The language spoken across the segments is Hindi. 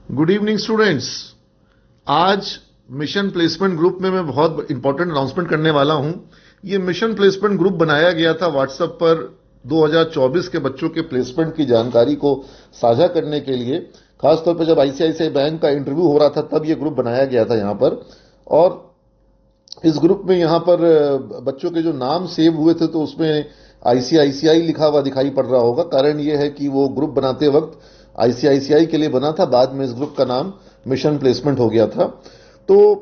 Good evening students. आज मिशन प्लेसमेंट ग्रुप में मैं बहुत इंपॉर्टेंट अनाउंसमेंट करने वाला हूं। ये मिशन प्लेसमेंट ग्रुप बनाया गया था व्हाट्सएप पर 2024 के बच्चों के प्लेसमेंट की जानकारी को साझा करने के लिए। खासतौर पर जब आईसीआईसीआई बैंक का इंटरव्यू हो रहा था तब ये ग्रुप बनाया गया था यहां पर। और इस ग्रुप में यहां पर बच्चों के जो नाम सेव हुए थे तो उसमें आईसीआईसीआई लिखा हुआ दिखाई पड़ रहा होगा। कारण यह है कि वो ग्रुप बनाते वक्त आईसीआईसीआई के लिए बना था, बाद में इस ग्रुप का नाम मिशन प्लेसमेंट हो गया था। तो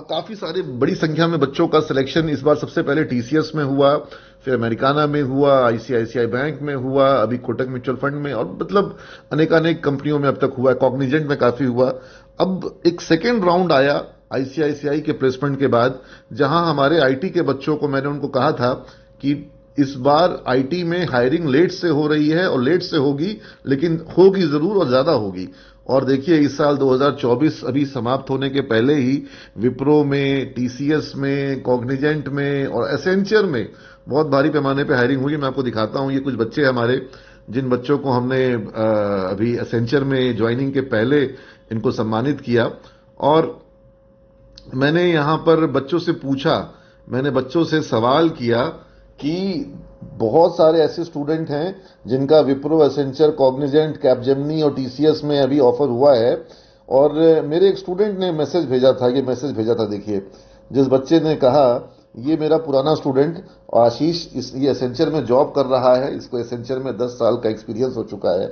काफी सारे बड़ी संख्या में बच्चों का सिलेक्शन इस बार सबसे पहले टीसीएस में हुआ, फिर अमेरिकाना में हुआ, आईसीआईसीआई बैंक में हुआ, अभी कोटक म्यूचुअल फंड में, और मतलब अनेकानेक कंपनियों में अब तक हुआ है। कॉग्निजेंट में काफी हुआ। अब एक सेकेंड राउंड आया आईसीआईसीआई के प्लेसमेंट के बाद, जहां हमारे आईटी के बच्चों को मैंने उनको कहा था कि इस बार आईटी में हायरिंग लेट से हो रही है और लेट से होगी, लेकिन होगी जरूर और ज्यादा होगी। और देखिए इस साल 2024 अभी समाप्त होने के पहले ही विप्रो में, टीसीएस में, कॉग्निजेंट में और एसेंचर में बहुत भारी पैमाने पे हायरिंग हुई। मैं आपको दिखाता हूं, ये कुछ बच्चे हमारे, जिन बच्चों को हमने अभी एसेंचर में ज्वाइनिंग के पहले इनको सम्मानित किया। और मैंने यहां पर बच्चों से पूछा, मैंने बच्चों से सवाल किया कि बहुत सारे ऐसे स्टूडेंट हैं जिनका विप्रो, एसेंचर, कॉग्निजेंट, कैपजेमिनी और टीसीएस में अभी ऑफर हुआ है। और मेरे एक स्टूडेंट ने मैसेज भेजा था, ये मैसेज भेजा था, देखिए। जिस बच्चे ने कहा, ये मेरा पुराना स्टूडेंट आशीष, ये एसेंचर में जॉब कर रहा है, इसको एसेंचर में 10 साल का एक्सपीरियंस हो चुका है।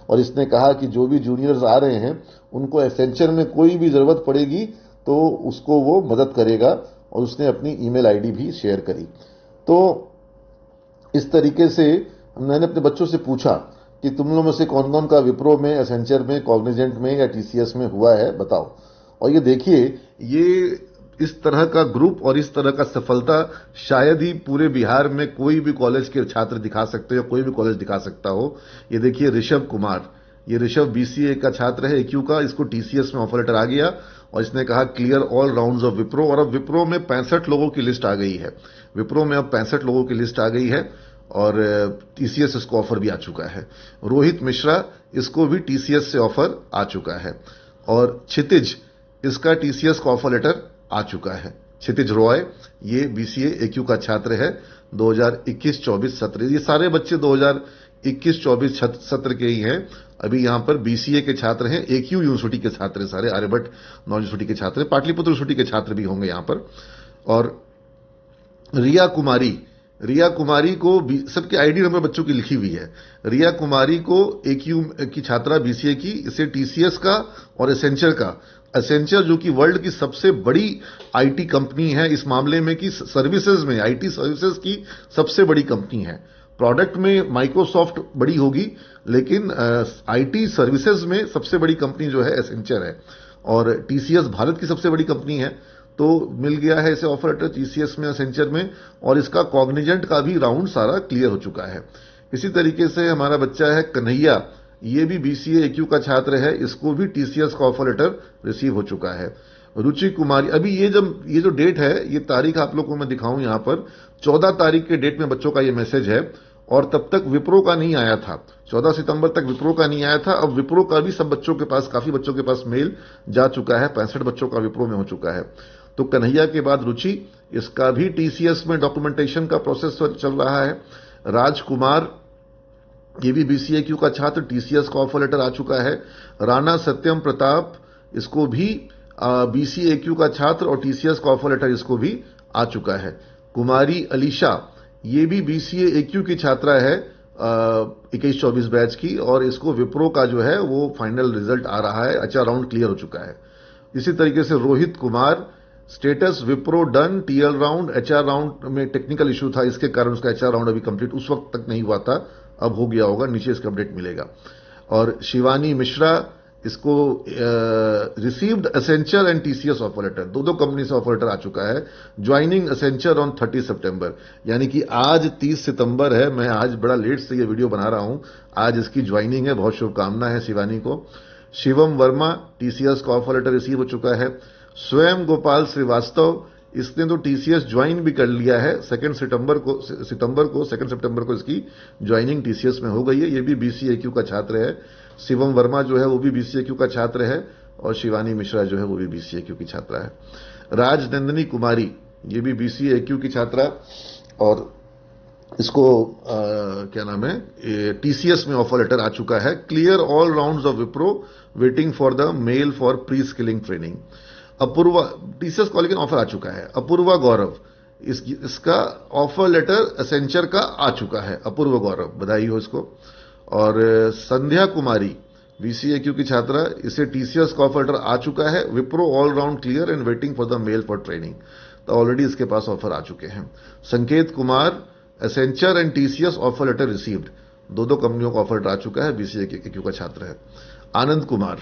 और इसने कहा कि जो भी जूनियर्स आ रहे हैं उनको एसेंचर में कोई भी जरूरत पड़ेगी तो उसको वो मदद करेगा, और उसने अपनी ईमेल आईडी भी शेयर करी। तो इस तरीके से मैंने अपने बच्चों से पूछा कि तुम लोगों में से कौन कौन का विप्रो में, एसेंचर में, कॉग्निजेंट में या टीसीएस में हुआ है, बताओ। और ये देखिए, ये इस तरह का ग्रुप और इस तरह का सफलता शायद ही पूरे बिहार में कोई भी कॉलेज के छात्र दिखा सकते हो, कोई भी कॉलेज दिखा सकता हो। ये देखिए ऋषभ कुमार, ये ऋषभ बीसीए का छात्र है, एक्यू का। इसको टीसीएस में ऑफर लेटर आ गया और इसने कहा clear all rounds of Wipro. और अब विप्रो में 65 लोगों की लिस्ट आ गई है। विप्रो में अब 65 लोगों की लिस्ट आ गई है और टीसीएस इसको ऑफर भी आ चुका है। रोहित मिश्रा, इसको भी टीसीएस से ऑफर आ चुका है। और क्षितिज, इसका टीसीएस का ऑफर लेटर आ चुका है। क्षितिज रॉय, ये बीसीए एक्यू का छात्र है, 2021-24 सत्र। ये सारे बच्चे 2021-24 सत्र के ही हैं। अभी यहां पर बीसीए के छात्र हैं, एक्यू यूनिवर्सिटी के छात्र, सारे आर्यभट्ट यूनिवर्सिटी के छात्र, पाटलिपुत्र यूनिवर्सिटी के छात्र भी होंगे यहां पर। और रिया कुमारी, रिया कुमारी को सबके आईडी नंबर बच्चों की लिखी हुई है। रिया कुमारी को एक्यू की छात्रा बीसीए की, इसे टीसीएस का और एसेंचर का, एसेंचर जो कि वर्ल्ड की सबसे बड़ी आईटी कंपनी है इस मामले में कि सर्विसेज में, आईटी सर्विसेज की सबसे बड़ी कंपनी है। प्रोडक्ट में माइक्रोसॉफ्ट बड़ी होगी, लेकिन आईटी सर्विसेज में सबसे बड़ी कंपनी जो है एसेंचर है। और टीसीएस भारत की सबसे बड़ी कंपनी है। तो मिल गया है इसे ऑफर लेटर टीसीएस में, एसेंचर में, और इसका कॉग्निजेंट का भी राउंड सारा क्लियर हो चुका है। इसी तरीके से हमारा बच्चा है कन्हैया, ये भी बीसीए एक्यू का छात्र है, इसको भी टीसीएस का ऑफर लेटर रिसीव हो चुका है। रुचि कुमारी, अभी ये जो डेट है, ये तारीख आप लोगों को मैं दिखाऊं यहां पर, 14 तारीख के डेट में बच्चों का ये मैसेज है। और तब तक विप्रो का नहीं आया था, 14 सितंबर तक विप्रो का नहीं आया था। अब विप्रो का भी सब बच्चों के पास, काफी बच्चों के पास मेल जा चुका है। 65 बच्चों का विप्रो में हो चुका है। तो कन्हैया के बाद रुचि, इसका भी टीसीएस में डॉक्यूमेंटेशन का प्रोसेस चल रहा है। राजकुमार, ये भी बीसीए क्यू का छात्र, टीसीएस का ऑफर लेटर आ चुका है। राणा सत्यम प्रताप, इसको भी बीसीए क्यू का छात्र और टीसीएस का ऑफर लेटर इसको भी आ चुका है। कुमारी अलीशा, ये भी बीसीए एक्यू की छात्रा है, 21-24 बैच की, और इसको विप्रो का जो है वो फाइनल रिजल्ट आ रहा है, अच्छा राउंड क्लियर हो चुका है। इसी तरीके से Rohit Kumar, status Wipro done, TL round, HR round में टेक्निकल इशू था, इसके कारण उसका एचआर राउंड अभी कंप्लीट उस वक्त तक नहीं हुआ था, अब हो गया होगा, नीचे इसका अपडेट मिलेगा। और शिवानी मिश्रा, इसको received Accenture and TCS offer letter, दो कंपनी से ऑफर लेटर आ चुका है। ज्वाइनिंग एसेंचर ऑन 30 सितंबर, यानी कि आज 30 सितंबर है। मैं आज बड़ा लेट से ये वीडियो बना रहा हूं, आज इसकी ज्वाइनिंग है। बहुत शुभकामना है शिवानी को। शिवम वर्मा, टीसीएस का ऑफर लेटर रिसीव हो चुका है। स्वयं गोपाल श्रीवास्तव, इसने तो टीसीएस ज्वाइन भी कर लिया है, 2 सितंबर को इसकी ज्वाइनिंग टीसीएस में हो गई है। ये भी बीसीएक्यू का छात्र है। शिवम वर्मा जो है वो भी बीसीएक्यू का छात्र है। और शिवानी मिश्रा जो है वो भी BCAQ की छात्रा है। राजनंदिनी कुमारी, ये भी BCAQ की छात्रा, और इसको क्या नाम है, TCS में ऑफर लेटर आ चुका है। Clear all rounds of Wipro, waiting for the mail for pre skilling training. Apoorva, TCS college का ऑफर आ चुका है। अपूर्वा गौरव, इसका ऑफर लेटर एसेंचर का आ चुका है। अपूर्व गौरव, बधाई हो इसको। और संध्या कुमारी, BCAQ की छात्रा, इसे TCS का ऑफर लेटर आ चुका है। Wipro all round clear and waiting for the mail for training, तो ऑलरेडी इसके पास ऑफर आ चुके हैं। Sanket Kumar, Accenture and TCS offer letter received, दो कंपनियों का ऑफर लेटर आ चुका है। BCAQ का छात्र है। आनंद कुमार,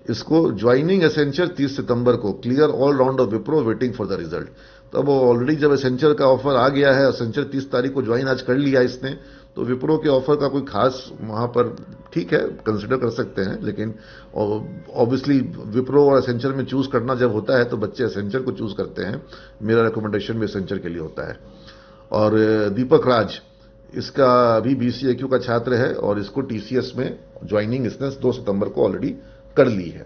इसको ज्वाइनिंग एसेंचर 30 सितंबर को, clear all round of Wipro, waiting for the result. तो अब ऑलरेडी जब एसेंचर का ऑफर आ गया है, एसेंचर 30 तारीख को ज्वाइन आज कर लिया इसने, तो विप्रो के ऑफर का कोई खास वहां पर ठीक है, कंसिडर कर सकते हैं, लेकिन ऑब्वियसली विप्रो और एसेंचर में चूज करना जब होता है तो बच्चे एसेंचर को चूज करते हैं। मेरा रिकमेंडेशन भी एसेंचर के लिए होता है। और दीपक राज, इसका भी BCAQ का छात्र है और इसको TCS में ज्वाइनिंग इसने 2 सितंबर को ऑलरेडी कर ली है।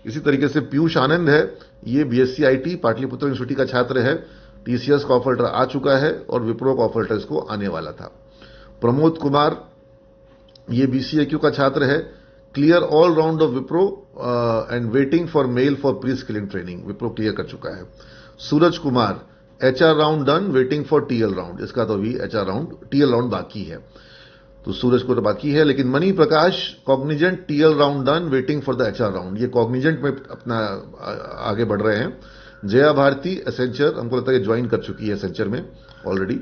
इसी तरीके से पीयूष आनंद है, ये BSc IT पाटलिपुत्र यूनिवर्सिटी का छात्र है। TCS का ऑफर लेटर आ चुका है और विप्रो का ऑफर लेटर इसको आने वाला था। प्रमोद कुमार, ये BCAQ का छात्र है। Clear all round of Wipro and waiting for mail for pre skilling training, Wipro क्लियर कर चुका है। Suraj Kumar, HR round done, waiting for TL round, इसका तो अभी TL राउंड बाकी है, तो सूरज को तो बाकी है। लेकिन Mani Prakash, Cognizant TL round done, waiting for the HR round, ये कॉग्निजेंट में अपना आगे बढ़ रहे हैं। जया भारती, एसेंचर, हमको लगता है ज्वाइन कर चुकी है एसेंचर में ऑलरेडी,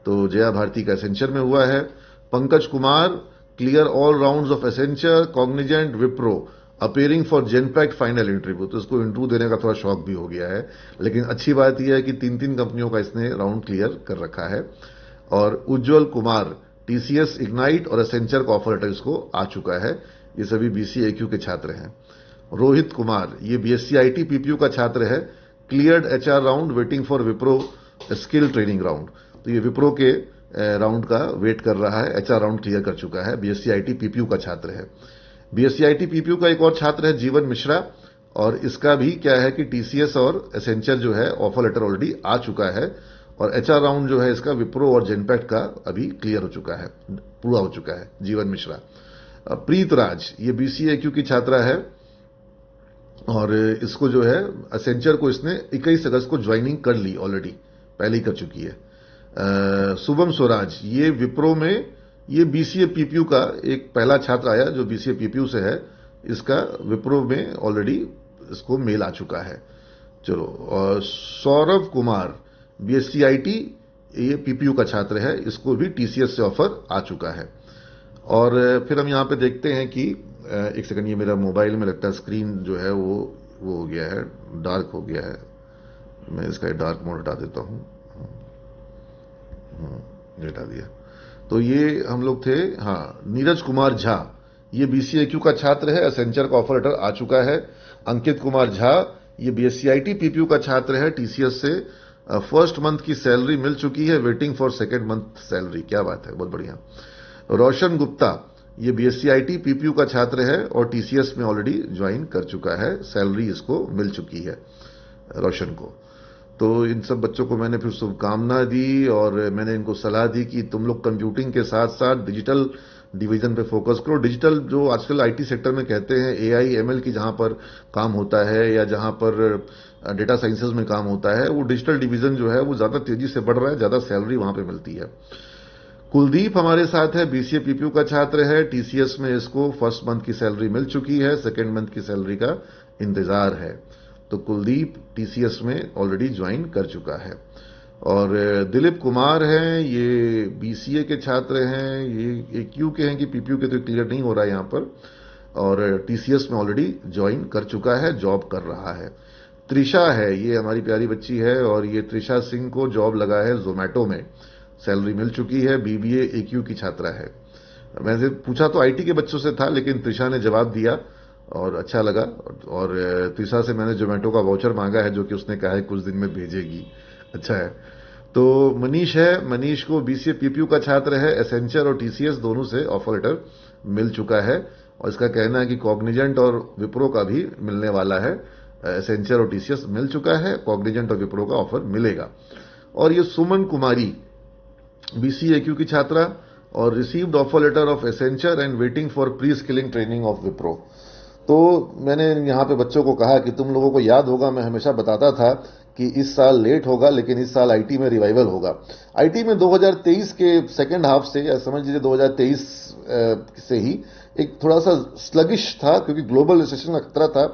तो जया भारती का एसेंचर में हुआ है। Pankaj Kumar, clear all rounds of Accenture, Cognizant, Wipro, appearing for Genpact final interview, तो इसको इंटरव्यू देने का थोड़ा शौक भी हो गया है, लेकिन अच्छी बात यह है कि 3 कंपनियों का इसने राउंड क्लियर कर रखा है। और उज्जवल कुमार, TCS, इग्नाइट और एसेंचर का ऑफर लेटर इसको आ चुका है। ये सभी BCAQ के छात्र हैं। रोहित कुमार, ये BSc IT PPU का छात्र है। Cleared HR round, waiting for Wipro skill training round, तो ये विप्रो के राउंड का वेट कर रहा है। HR राउंड क्लियर कर चुका है। BSc IT PPU का छात्र है। BSc IT PPU का एक और छात्र है जीवन मिश्रा, और इसका भी क्या है कि TCS और एसेंचर जो है ऑफर लेटर ऑलरेडी आ चुका है, और HR राउंड जो है इसका विप्रो और जेनपैक्ट का अभी क्लियर हो चुका है, पूरा हो चुका है। जीवन मिश्रा। प्रीत राज, ये BCAQ की छात्रा है और इसको जो है एसेंचर को इसने 21 अगस्त को ज्वाइनिंग कर ली, ऑलरेडी पहले ही कर चुकी है। शुभम स्वराज, ये विप्रो में, ये BCA PPU का एक पहला छात्र आया जो BCA PPU से है, इसका विप्रो में ऑलरेडी इसको मेल आ चुका है। चलो, और सौरभ कुमार, BSc IT, ये PPU का छात्र है, इसको भी TCS से ऑफर आ चुका है। और फिर हम यहां पे देखते हैं कि एक सेकंड, ये मेरा मोबाइल में लगता है स्क्रीन जो है वो हो गया है, डार्क हो गया है, मैं इसका डार्क मोड हटा देता हूं। हटा दिया। तो ये हम लोग थे। हाँ, नीरज कुमार झा, ये BCAQ का छात्र है, एसेंचर का ऑफर लेटर आ चुका है। अंकित कुमार झा, ये BSc IT PPU का छात्र है, TCS से फर्स्ट मंथ की सैलरी मिल चुकी है, waiting for second month salary. क्या बात है, बहुत बढ़िया। रोशन गुप्ता, ये BSc IT PPU का छात्र है और TCS में ऑलरेडी ज्वाइन कर चुका है, सैलरी इसको मिल चुकी है रोशन को। तो इन सब बच्चों को मैंने फिर शुभकामना दी और मैंने इनको सलाह दी कि तुम लोग कंप्यूटिंग के साथ साथ डिजिटल डिवीजन पे फोकस करो। डिजिटल जो आजकल IT सेक्टर में कहते हैं, AI ML की जहां पर काम होता है या जहां पर डेटा साइंसेज में काम होता है, वो डिजिटल डिवीजन जो है वो ज्यादा तेजी से बढ़ रहा है, ज्यादा सैलरी वहां पे मिलती है। कुलदीप हमारे साथ है, BCA PPU का छात्र है, TCS में इसको फर्स्ट मंथ की सैलरी मिल चुकी है, सेकेंड मंथ की सैलरी का इंतजार है। तो कुलदीप TCS में ऑलरेडी ज्वाइन कर चुका है। और दिलीप कुमार हैं, ये BCA के छात्र हैं, ये क्यू के हैं कि PPU के, तो क्लियर नहीं हो रहा है यहां पर, और TCS में ऑलरेडी ज्वाइन कर चुका है, जॉब कर रहा है। त्रिशा है, ये हमारी प्यारी बच्ची है और ये त्रिशा सिंह को जॉब लगा है जोमैटो में, सैलरी मिल चुकी है, BBA AQ की छात्रा है। मैंने पूछा तो IT के बच्चों से था, लेकिन त्रिशा ने जवाब दिया और अच्छा लगा। और त्रिशा से मैंने जोमेटो का वाउचर मांगा है, जो कि उसने कहा है कुछ दिन में भेजेगी। अच्छा है। तो मनीष है, मनीष को BCA PPU का छात्र है, एसेंचर और TCS दोनों से ऑफर लेटर मिल चुका है और इसका कहना है कि कॉग्निजेंट और विप्रो का भी मिलने वाला है। एसेंचर और टीसीएस मिल चुका है, कॉग्निजेंट और विप्रो का ऑफर मिलेगा। और ये सुमन कुमारी बीसीएक्यू की छात्रा और received offer letter of Accenture and waiting for pre skilling training of Wipro. तो मैंने यहाँ पे बच्चों को कहा कि तुम लोगों को याद होगा, मैं हमेशा बताता था कि इस साल लेट होगा लेकिन इस साल आईटी में रिवाइवल होगा। आईटी में 2023 के सेकेंड हाफ से, या समझ लीजिए 2023 से ही एक थोड़ा सा स्लगिश था, क्योंकि ग्लोबल रिसेशन का खतरा था।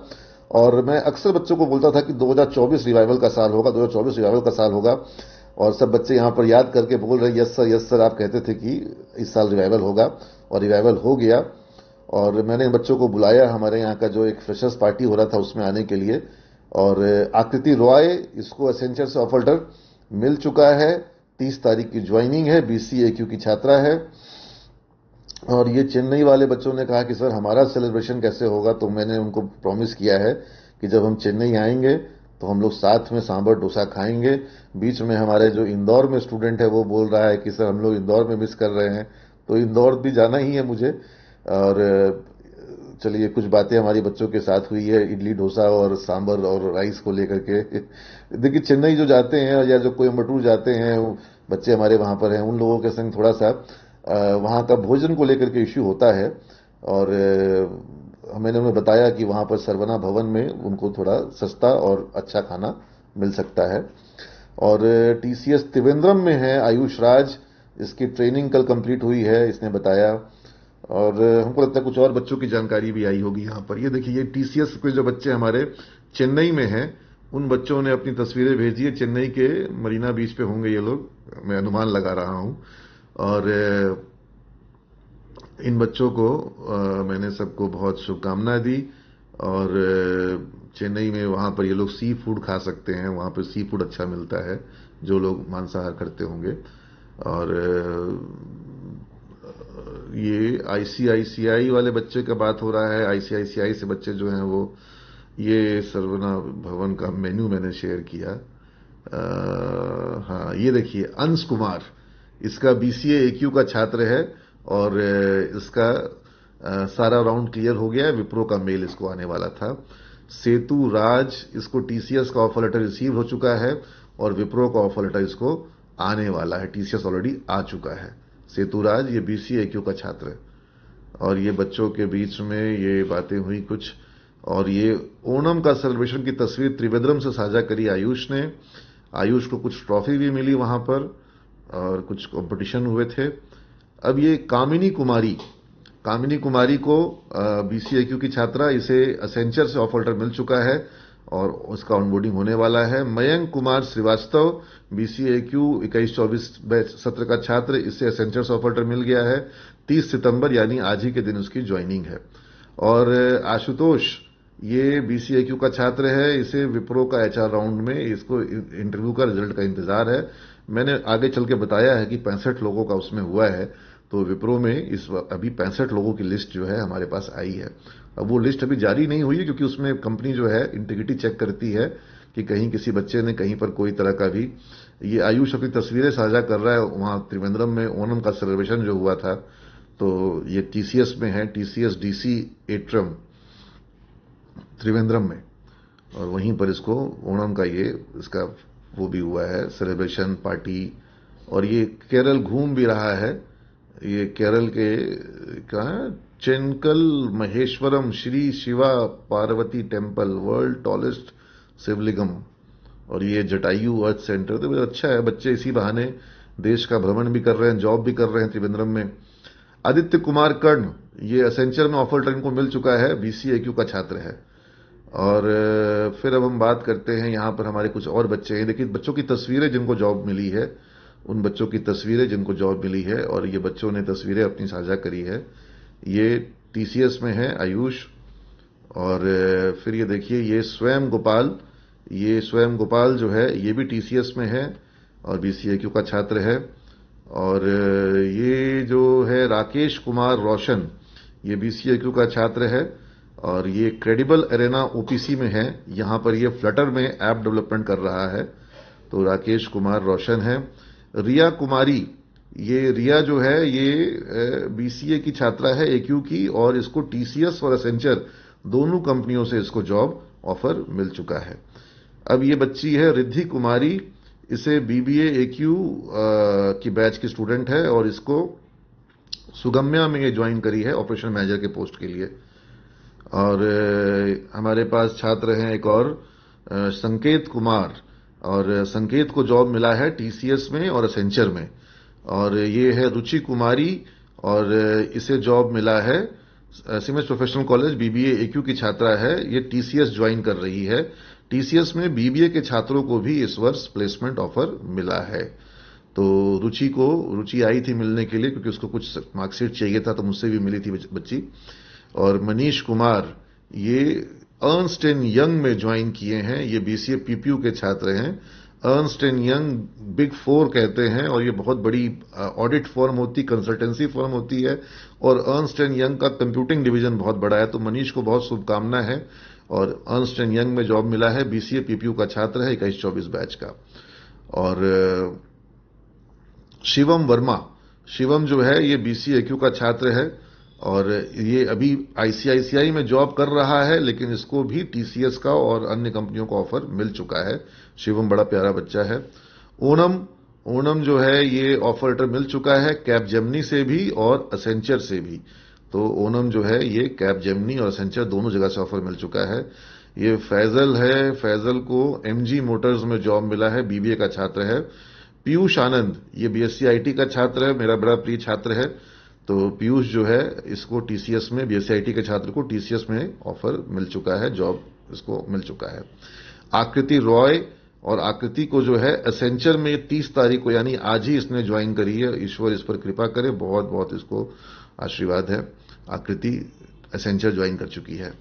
और मैं अक्सर बच्चों को बोलता था कि 2024 रिवाइवल का साल होगा, 2024 रिवाइवल का साल होगा। और सब बच्चे यहां पर याद करके बोल रहे यस सर आप कहते थे कि इस साल रिवाइवल होगा, और रिवाइवल हो गया। और मैंने बच्चों को बुलाया, हमारे यहाँ का जो एक फ्रेशर्स पार्टी हो रहा था उसमें आने के लिए। और आकृति रॉय, इसको एसेंचर से ऑफर लेटर मिल चुका है, 30 तारीख की ज्वाइनिंग है, बीसीएक्यू की छात्रा है। और ये चेन्नई वाले बच्चों ने कहा कि सर हमारा सेलिब्रेशन कैसे होगा, तो मैंने उनको प्रॉमिस किया है कि जब हम चेन्नई आएंगे तो हम लोग साथ में सांभर डोसा खाएंगे। बीच में हमारे जो इंदौर में स्टूडेंट है वो बोल रहा है कि सर हम लोग इंदौर में मिस कर रहे हैं, तो इंदौर भी जाना ही है मुझे। और चलिए, कुछ बातें हमारी बच्चों के साथ हुई है इडली डोसा और सांभर और राइस को लेकर के। देखिए, चेन्नई जो जाते हैं या जो कोयम्बटूर जाते हैं बच्चे हमारे वहां पर हैं, उन लोगों के संग थोड़ा सा वहां का भोजन को लेकर के इश्यू होता है। और मैंने उन्हें बताया कि वहां पर सरवना भवन में उनको थोड़ा सस्ता और अच्छा खाना मिल सकता है। और टीसीएस त्रिवेंद्रम में है आयुष राज, इसकी ट्रेनिंग कल कंप्लीट हुई है, इसने बताया। और हमको लगता है कुछ और बच्चों की जानकारी भी आई होगी यहाँ पर। ये देखिए, ये टीसीएस के जो बच्चे हमारे चेन्नई में हैं, उन बच्चों ने अपनी तस्वीरें भेजी है। चेन्नई के मरीना बीच पे होंगे ये लोग, मैं अनुमान लगा रहा हूं। और इन बच्चों को मैंने सबको बहुत शुभकामनाएं दी। और चेन्नई में वहां पर ये लोग सी फूड खा सकते हैं, वहां पर सी फूड अच्छा मिलता है, जो लोग मांसाहार करते होंगे। और ये आईसीआईसीआई वाले बच्चे का बात हो रहा है। आईसीआईसीआई से बच्चे जो हैं वो, ये सरवना भवन का मेन्यू मैंने शेयर किया। हाँ, ये देखिए, अंश कुमार, इसका बीसीएक्यू का छात्र है और इसका सारा राउंड क्लियर हो गया है, विप्रो का मेल इसको आने वाला था। सेतु राज, इसको टीसीएस का ऑफर लेटर रिसीव हो चुका है और विप्रो का ऑफर लेटर इसको आने वाला है, टीसीएस ऑलरेडी आ चुका है। सेतुराज ये बीसीएक्यू का छात्र है। और ये बच्चों के बीच में ये बातें हुई कुछ। और ये ओणम का सेलिब्रेशन की तस्वीर त्रिवेंद्रम से साझा करी आयुष ने। आयुष को कुछ ट्रॉफी भी मिली वहां पर और कुछ कंपटीशन हुए थे। अब ये कामिनी कुमारी को बीसीएक्यू की छात्रा, इसे एसेंचर से ऑफर लेटर मिल चुका है और उसका ऑनबोर्डिंग होने वाला है। मयंक कुमार श्रीवास्तव, बीसीएक्यू 21-24 सत्र का छात्र, इससे एसेंचर से ऑफर लेटर मिल गया है। 30 सितंबर यानी आज ही के दिन उसकी ज्वाइनिंग है। और आशुतोष, ये बीसीएक्यू का छात्र है, इसे विप्रो का एचआर राउंड में इसको इंटरव्यू का रिजल्ट का इंतजार है। मैंने आगे चल के बताया है कि 65 लोगों का उसमें हुआ है, तो विप्रो में इस अभी 65 लोगों की लिस्ट जो है हमारे पास आई है। अब वो लिस्ट अभी जारी नहीं हुई है, क्योंकि उसमें कंपनी जो है इंटीग्रिटी चेक करती है कि कहीं किसी बच्चे ने कहीं पर कोई तरह का भी। ये आयुष अपनी तस्वीरें साझा कर रहा है, वहां त्रिवेंद्रम में ओणम का सेलिब्रेशन जो हुआ था, तो ये टीसीएस में है, टीसीएस डीसी एट्रम त्रिवेंद्रम में, और वहीं पर इसको ओणम का ये इसका वो भी हुआ है सेलिब्रेशन पार्टी। और ये केरल घूम भी रहा है, ये केरल के कहाँ, Chenkal Maheshwaram Shri Shiva Parvati temple, world tallest Shivalingam. और ये जटायु अर्थ सेंटर, तो अच्छा है, बच्चे इसी बहाने देश का भ्रमण भी कर रहे हैं, जॉब भी कर रहे हैं त्रिवेंद्रम में। आदित्य कुमार कर्ण, ये एसेंचर में ऑफर लेटर इनको मिल चुका है, बीसीएक्यू का छात्र है। और फिर अब हम बात करते हैं, यहां पर हमारे कुछ और बच्चे हैं। देखिए, बच्चों की तस्वीरें जिनको जॉब मिली है, उन बच्चों की तस्वीरें जिनको जॉब मिली है, और ये बच्चों ने तस्वीरें अपनी साझा करी है। ये टीसीएस में है आयुष। और फिर ये देखिए, ये स्वयं गोपाल जो है, ये भी टीसीएस में है और बीसीएक्यू का छात्र है। और ये जो है राकेश कुमार रोशन, ये बीसीएक्यू का छात्र है और ये क्रेडिबल एरेना ओपीसी में है, यहां पर ये फ्लटर में ऐप डेवलपमेंट कर रहा है। तो राकेश कुमार रोशन है। रिया कुमारी, ये रिया जो है ये बीसीए की छात्रा है एक्यू की, और इसको टीसीएस और एसेंचर दोनों कंपनियों से इसको जॉब ऑफर मिल चुका है। अब ये बच्ची है रिद्धि कुमारी, इसे बीबीए एक्यू की बैच की स्टूडेंट है, और इसको सुगम्या में ये ज्वाइन करी है ऑपरेशन मैनेजर के पोस्ट के लिए। और हमारे पास छात्र हैं एक और संकेत कुमार, और संकेत को जॉब मिला है टीसीएस में और एसेंचर में। और ये है रुचि कुमारी, और इसे जॉब मिला है सीमेंस प्रोफेशनल कॉलेज, बीबीए एक्यू की छात्रा है, ये टीसीएस ज्वाइन कर रही है। टीसीएस में बीबीए के छात्रों को भी इस वर्ष प्लेसमेंट ऑफर मिला है। तो रुचि आई थी मिलने के लिए, क्योंकि उसको कुछ मार्कशीट चाहिए था, तो मुझसे भी मिली थी बच्ची। और मनीष कुमार ये अर्नस्ट एंड यंग में ज्वाइन किए हैं, ये बीसीए पीपीयू के छात्र हैं। Ernst and young big four कहते हैं, और ये बहुत बड़ी ऑडिट फर्म होती, कंसल्टेंसी फर्म होती है, और अर्नस्ट एंड यंग का कंप्यूटिंग डिवीजन बहुत बड़ा है। तो मनीष को बहुत शुभकामना है, और अर्नस्ट एंड यंग में जॉब मिला है, बीसीए पीपीयू का छात्र है 21-24 बैच का। और शिवम वर्मा, शिवम जो है ये बीसीए एक्यू का छात्र है, और ये अभी आईसीआईसीआई में जॉब कर रहा है, लेकिन इसको भी टीसीएस का और अन्य कंपनियों का ऑफर मिल चुका है। शिवम बड़ा प्यारा बच्चा है। ओनम जो है ये ऑफर लेटर मिल चुका है कैपजेमिनी से भी और एसेंचर से भी। तो ओनम जो है ये कैपजेमिनी और एसेंचर दोनों जगह से ऑफर मिल चुका है। ये फैजल है, फैजल को एमजी मोटर्स में जॉब मिला है, बीबीए का छात्र है। पीयूष आनंद ये बीएससी आईटी का छात्र है, मेरा बड़ा प्रिय छात्र है। तो पीयूष जो है इसको टीसीएस में, बीएससी आईटी के छात्र को टीसीएस में ऑफर मिल चुका है, जॉब इसको मिल चुका है। आकृति रॉय, और आकृति को जो है एसेंचर में 30 तारीख को, यानी आज ही इसने ज्वाइन करी है। ईश्वर इस पर कृपा करे, बहुत बहुत इसको आशीर्वाद है। आकृति एसेंचर ज्वाइन कर चुकी है।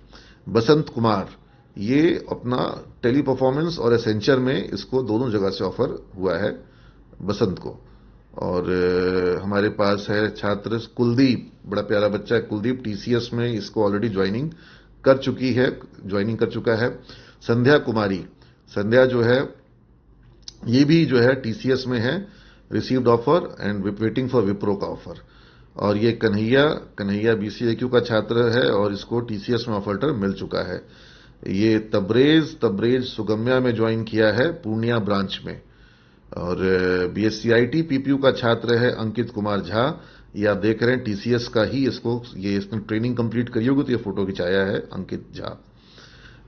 बसंत कुमार ये अपना टेली परफॉर्मेंस और एसेंचर में इसको दोनों जगह से ऑफर हुआ है बसंत को। और हमारे पास है छात्र कुलदीप, बड़ा प्यारा बच्चा है कुलदीप, टीसीएस में इसको ऑलरेडी ज्वाइनिंग कर चुका है। संध्या कुमारी, संध्या जो है ये भी जो है टीसीएस में है, received offer and waiting for Wipro का ऑफर। और ये कन्हैया बीसीएक्यू का छात्र है, और इसको टीसीएस में ऑफर लेटर मिल चुका है। ये तब्रेज सुगम्या में ज्वाइन किया है पूर्णिया ब्रांच में। और बीएससी आईटी पीपीयू का छात्र है अंकित कुमार झा, ये आप देख रहे हैं टीसीएस का ही इसने ट्रेनिंग कंप्लीट करी होगी, तो ये फोटो खिंचाया है अंकित झा।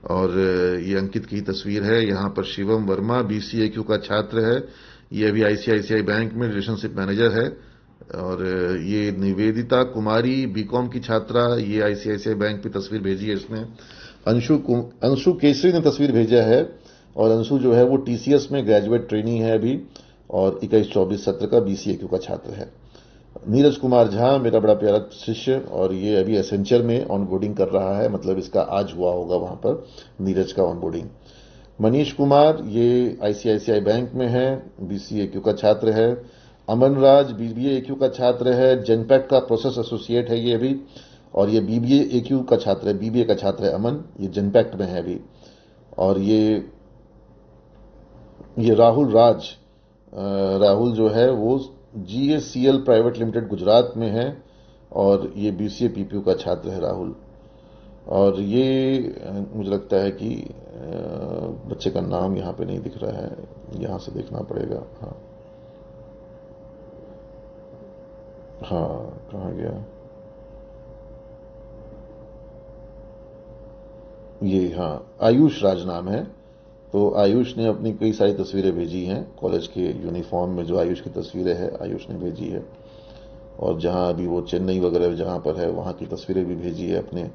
और ये अंकित की तस्वीर है। यहां पर शिवम वर्मा बीसीएक्यू का छात्र है, ये अभी आईसीआईसीआई बैंक में रिलेशनशिप मैनेजर है। और ये निवेदिता कुमारी बीकॉम की छात्रा, ये आईसीआईसीआई बैंक की तस्वीर भेजी है इसने। अंशु केसरी ने तस्वीर भेजा है, और अंशु जो है वो टीसीएस में ग्रेजुएट ट्रेनी है अभी, और 21-24 सत्र का बीसीएक्यू का छात्र है। नीरज कुमार झा मेरा बड़ा प्यारा शिष्य, और ये अभी एसेंचर में ऑनबोर्डिंग कर रहा है, मतलब इसका आज हुआ होगा वहां पर नीरज का ऑनबोर्डिंग। मनीष कुमार ये आईसीआईसीआई बैंक में है, बीसीएक्यू का छात्र है। अमन राज बीबीए एक्यू का छात्र है, जेनपैक्ट का प्रोसेस एसोसिएट है ये अभी, और ये बीबीए एक्यू का छात्र है, बीबीए का छात्र है अमन, ये जेनपैक्ट में है अभी। और ये राहुल राज, राहुल जो है वो जीएससीएल प्राइवेट लिमिटेड गुजरात में है, और ये बीसीए पीपीयू का छात्र है राहुल। और ये मुझे लगता है कि बच्चे का नाम यहां पे नहीं दिख रहा है, यहां से देखना पड़ेगा। हाँ कहाँ गया ये, हाँ आयुष राज नाम है। तो आयुष ने अपनी कई सारी तस्वीरें भेजी हैं, कॉलेज के यूनिफॉर्म में जो आयुष की तस्वीरें हैं आयुष ने भेजी है। और जहां अभी वो चेन्नई वगैरह जहां पर है वहां की तस्वीरें भी भेजी है, अपने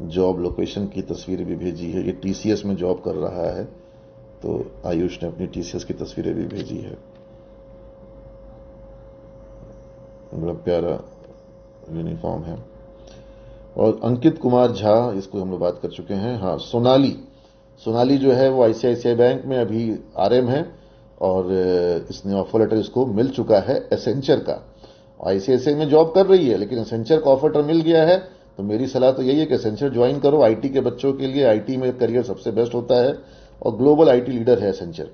जॉब लोकेशन की तस्वीरें भी भेजी है। ये टीसीएस में जॉब कर रहा है, तो आयुष ने अपनी टीसीएस की तस्वीरें भी भेजी है। बड़ा प्यारा यूनिफॉर्म है। और अंकित कुमार झा, इसको हम लोग बात कर चुके हैं। हाँ सोनाली जो है वो आईसीआईसीआई बैंक में अभी आरएम है, और इसने ऑफर लेटर इसको मिल चुका है एसेंचर का। आईसीआईसीआई में जॉब कर रही है, लेकिन एसेंचर का ऑफर लेटर मिल गया है। तो मेरी सलाह तो यही है कि एसेंचर ज्वाइन करो, आईटी के बच्चों के लिए आईटी में करियर सबसे बेस्ट होता है, और ग्लोबल आईटी लीडर है एसेंचर।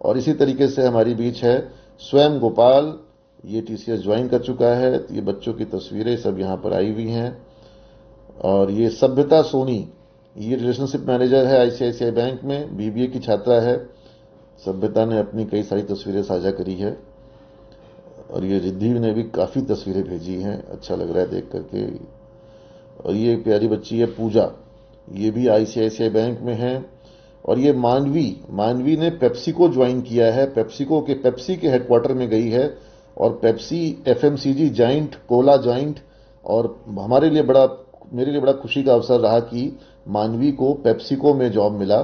और इसी तरीके से हमारी बीच है स्वयं गोपाल, ये टीसीएस ज्वाइन कर चुका है। ये बच्चों की तस्वीरें सब यहाँ पर आई हुई हैं। और ये सभ्यता सोनी, ये रिलेशनशिप मैनेजर है आईसीआईसीआई बैंक में, बीबीए की छात्रा है। सभ्यता ने अपनी कई सारी तस्वीरें साझा करी है। और ये रिद्धि ने भी काफ़ी तस्वीरें भेजी हैं, अच्छा लग रहा है देख करके। और ये प्यारी बच्ची है पूजा, ये भी आईसीआईसीआई बैंक में है। और ये मानवी ने पेप्सिको ज्वाइन किया है, पेप्सी के हेडक्वार्टर में गई है। और Pepsi FMCG joint, Cola joint. और मेरे लिए बड़ा खुशी का अवसर रहा कि मानवी को पेप्सिको में जॉब मिला।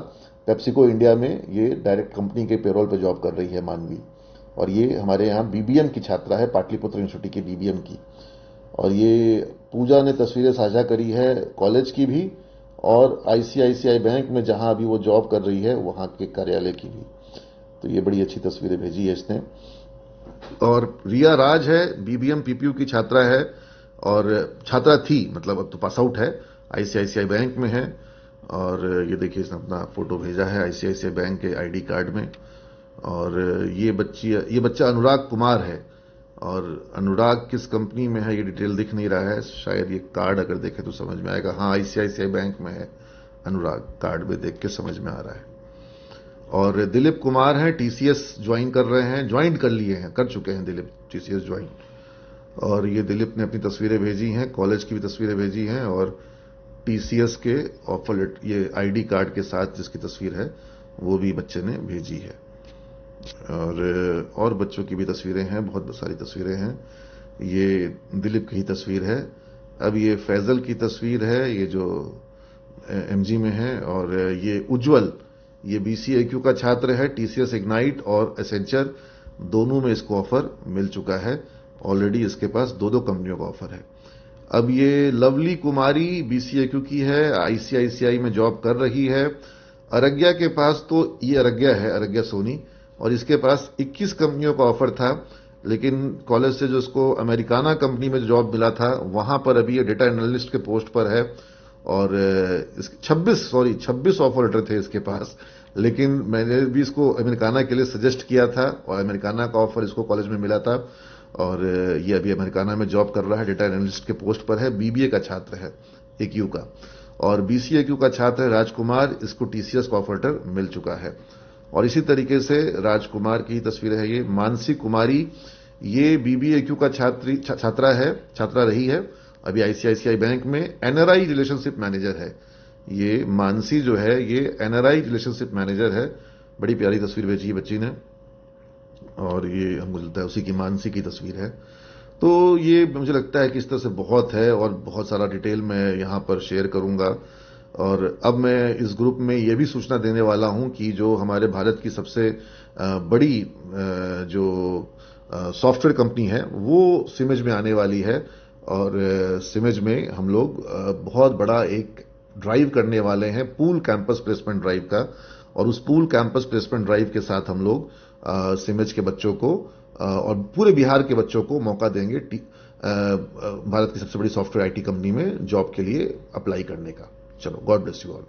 पेप्सिको इंडिया में ये डायरेक्ट कंपनी के पेरोल पे जॉब कर रही है मानवी। और ये हमारे यहाँ बीबीएम की छात्रा है, पाटलिपुत्र यूनिवर्सिटी की बीबीएम की। और ये पूजा ने तस्वीरें साझा करी है कॉलेज की भी, और आईसीआईसीआई बैंक में जहां अभी वो जॉब कर रही है वहां के कार्यालय की भी। तो ये बड़ी अच्छी तस्वीरें भेजी है इसने। और रिया राज है, बीबीएम पीपीयू की छात्रा है, और छात्रा थी, मतलब अब तो पास आउट है, आईसीआईसीआई बैंक में है। और ये देखिए इसने अपना फोटो भेजा है आईसीआईसीआई बैंक के आईडी कार्ड में। और ये बच्चा अनुराग कुमार है। और अनुराग किस कंपनी में है ये डिटेल दिख नहीं रहा है, शायद ये कार्ड अगर देखें तो समझ में आएगा। हाँ, आईसीआईसीआई बैंक में है अनुराग, कार्ड में देख के समझ में आ रहा है। और दिलीप कुमार हैं, टीसीएस ज्वाइन कर रहे हैं, ज्वाइन कर लिए हैं, कर चुके हैं दिलीप टीसीएस ज्वाइन। और ये दिलीप ने अपनी तस्वीरें भेजी हैं, कॉलेज की भी तस्वीरें भेजी हैं, और टीसीएस के ऑफर लेटर, ये आईडी कार्ड के साथ जिसकी तस्वीर है वो भी बच्चे ने भेजी है। और बच्चों की भी तस्वीरें हैं, बहुत सारी तस्वीरें हैं। ये दिलीप की ही तस्वीर है। अब ये फैजल की तस्वीर है, ये जो एमजी में है। और ये उज्जवल, ये बीसीएक्यू का छात्र है, टीसीएस इग्नाइट और एसेंचर दोनों में इसको ऑफर मिल चुका है। ऑलरेडी इसके पास दो कंपनियों का ऑफर है। अब ये लवली कुमारी बीसीएक्यू की है, आईसीआईसीआई में जॉब कर रही है। अरग्या के पास तो ये अरग्या है, अरग्या सोनी, और इसके पास 21 कंपनियों का ऑफर था। लेकिन कॉलेज से जो इसको अमेरिकाना कंपनी में जॉब मिला था वहां पर अभी ये डेटा एनालिस्ट के पोस्ट पर है। और 26 ऑफर लेटर थे इसके पास। लेकिन मैंने भी इसको अमेरिकाना के लिए सजेस्ट किया था और अमेरिकाना का ऑफर इसको कॉलेज में मिला था। और ये अभी अमेरिकाना में जॉब कर रहा है, डेटा एनालिस्ट के पोस्ट पर है, बीबीए का छात्र है एक्यू का। और बीसीएक्यू का छात्र है राजकुमार, इसको टीसीएस का ऑफर लेटर मिल चुका है। और इसी तरीके से राजकुमार की तस्वीर है ये। मानसी कुमारी, ये बीबीएक्यू का छात्रा रही है, अभी आईसीआईसीआई बैंक में एनआरआई रिलेशनशिप मैनेजर है। ये मानसी जो है ये एनआरआई रिलेशनशिप मैनेजर है। बड़ी प्यारी तस्वीर भेजी है बच्ची ने। और ये हमको लगता है उसी की मानसी की तस्वीर है। तो ये मुझे लगता है कि इस तरह से बहुत है, और बहुत सारा डिटेल मैं यहां पर शेयर करूंगा। और अब मैं इस ग्रुप में ये भी सूचना देने वाला हूं कि जो हमारे भारत की सबसे बड़ी जो सॉफ्टवेयर कंपनी है वो सिमेज में आने वाली है। और सिमेज में हम लोग बहुत बड़ा एक ड्राइव करने वाले हैं, पूल कैंपस प्लेसमेंट ड्राइव का। और उस पूल कैंपस प्लेसमेंट ड्राइव के साथ हम लोग सिमेज के बच्चों को और पूरे बिहार के बच्चों को मौका देंगे भारत की सबसे बड़ी सॉफ्टवेयर आईटी कंपनी में जॉब के लिए अप्लाई करने का। चलो, गॉड ब्लेस यू ऑल।